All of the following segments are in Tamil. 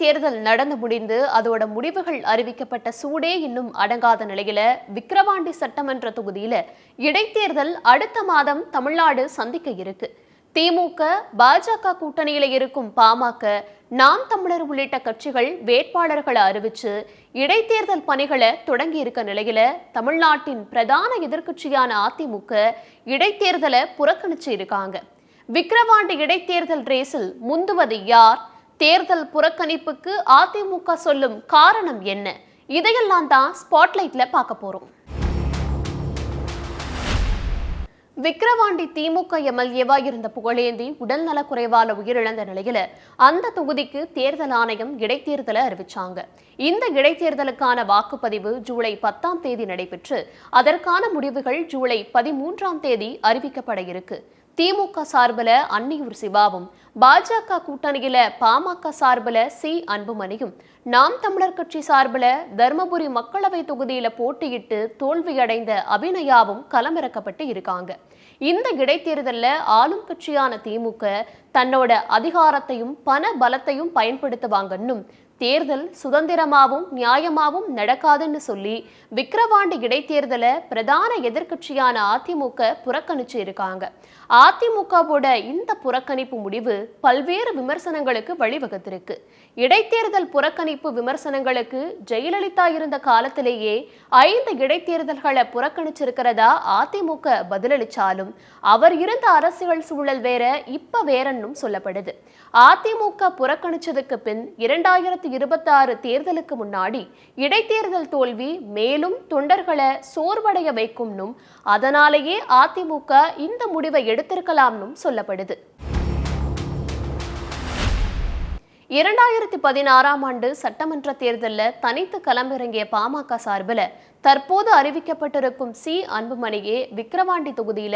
தேர்தல் நடந்து முடிந்து அதோட முடிவுகள் அறிவிக்கப்பட்ட சூடே இன்னும் அடங்காத நிலையில விக்கிரவாண்டி சட்டமன்ற தொகுதியில இடைத்தேர்தல் அடுத்த மாதம் தமிழ்நாடு சந்திக்க இருக்கு. திமுக பாஜக கூட்டணியில இருக்கும் பாமக, நாம் தமிழர் உள்ளிட்ட கட்சிகள் வேட்பாளர்களை அறிவிச்சு இடைத்தேர்தல் பணிகளை தொடங்கி இருக்க நிலையில தமிழ்நாட்டின் பிரதான எதிர்க்கட்சியான அதிமுக இடைத்தேர்தலை புறக்கணிச்சு இருக்காங்க. விக்கிரவாண்டி இடைத்தேர்தல் ரேஸில் முந்துவது யார்? தேர்தல் புறக்கணிப்புக்கு அதிமுக சொல்லும் காரணம் என்ன? இதையெல்லாம் தான் ஸ்பாட்லைட்ல பார்க்க போறோம். விக்கிரவாண்டி திமுக எம்எல்ஏவா இருந்த புகழேந்தி உடல்நலக் குறைவால உயிரிழந்த நிலையில அந்த தொகுதிக்கு தேர்தல் ஆணையம் இடைத்தேர்தலை அறிவிச்சாங்க. இந்த இடைத்தேர்தலுக்கான வாக்குப்பதிவு ஜூலை 10ஆம் தேதி நடைபெற்று அதற்கான முடிவுகள் ஜூலை 13ஆம் தேதி அறிவிக்கப்பட இருக்கு. திமுக சார்பில் அன்னியூர் சிவாவும், பாஜக கூட்டணியில பாமக சார்பில் சி அன்புமணியும், நாம் தமிழர் கட்சி சார்பில் தர்மபுரி மக்களவை தொகுதியில போட்டியிட்டு தோல்வியடைந்த அபிநயாவும் களமிறக்கப்பட்டு இருக்காங்க. இந்த இடைத்தேர்தலில் ஆளும் கட்சியான திமுக தன்னோட அதிகாரத்தையும் பண பலத்தையும் பயன்படுத்துவாங்கன்னும் தேர்தல் சுதந்திரமாவும் நியாயமாவும் நடக்காதுன்னு சொல்லி விக்கிரவாண்டி இடைத்தேர்தலை பிரதான எதிர்க்கட்சியான அதிமுக புறக்கணிச்சு இருக்காங்க. அதிமுகவோட இந்த புறக்கணிப்பு முடிவு பல்வேறு விமர்சனங்களுக்கு வழிவகுத்திருக்கு. இடைத்தேர்தல் புறக்கணிப்பு விமர்சனங்களுக்கு ஜெயலலிதா இருந்த காலத்திலேயே 5 இடைத்தேர்தல்களை புறக்கணிச்சிருக்கிறதா அதிமுக பதிலளிச்சாலும் அவர் இருந்த அரசியல் சூழல் வேற, இப்ப வேறன்னும் சொல்லப்படுது. அதிமுக புறக்கணிச்சதுக்கு பின் 2026 தேர்தலுக்கு முன்னாடி இடைத்தேர்தல் தோல்வி மேலும் தொண்டர்களை சோர்வடைய வைக்கும்னும் அதனாலேயே அதிமுக இந்த முடிவை எடுத்திருக்கலாம்னும் சொல்லப்படுது. 2016ஆம் ஆண்டு சட்டமன்ற தேர்தலில் தனித்து களமிறங்கிய பாமக சார்பில் தற்போது அறிவிக்கப்பட்டிருக்கும் சி அன்புமணியே விக்கிரவாண்டி தொகுதியில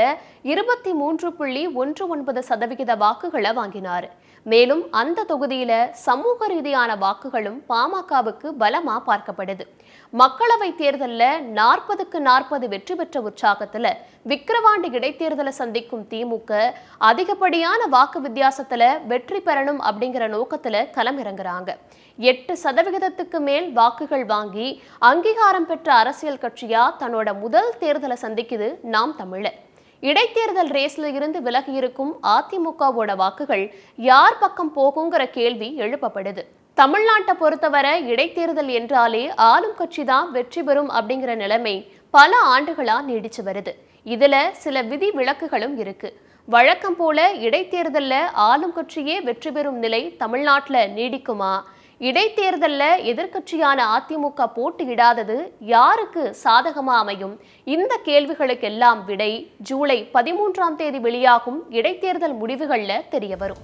23.19% வாக்குகளை வாங்கினார். மேலும் அந்த தொகுதியில சமூக ரீதியான வாக்குகளும் பாமகவுக்கு பலமா பார்க்கப்படுது. மக்களவை தேர்தலில் 40க்கு 40 வெற்றி பெற்ற உற்சாகத்துல விக்கிரவாண்டி இடைத்தேர்தலை சந்திக்கும் திமுக அதிகப்படியான வாக்கு வித்தியாசத்துல வெற்றி பெறணும் அப்படிங்கிற நோக்கத்துல களமிறங்குறாங்க. 8% மேல் வாக்குகள் வாங்கி அங்கீகாரம் பெற்ற அரசியல் கட்சியா தன்னோட முதல் தேர்தலை சந்திக்குது நாம் தமிழர். இடைத்தேர்தல் ரேஸ்ல இருந்து விலகி இருக்கும் அதிமுகவோட வாக்குகள் யார் பக்கம் போகுங்கிற கேள்வி எழுப்பப்படுது. தமிழ்நாட்டை பொறுத்தவரை இடைத்தேர்தல் என்றாலே ஆளும் கட்சி தான் வெற்றி பெறும் அப்படிங்கிற நிலைமை பல ஆண்டுகளா நீடிச்சு வருது. இதுல சில விதி விலக்குகளும் இருக்கு. வழக்கம் போல இடைத்தேர்தல்ல ஆளும் கட்சியே வெற்றி பெறும் நிலை தமிழ்நாட்டில் நீடிக்குமா? இடைத்தேர்தலில் எதிர்க்கட்சியான அதிமுக போட்டியிடாதது யாருக்கு சாதகமா அமையும்? இந்த கேள்விகளுக்கெல்லாம் விடை ஜூலை 13ஆம் தேதி வெளியாகும் இடைத்தேர்தல் முடிவுகள்ல தெரிய வரும்.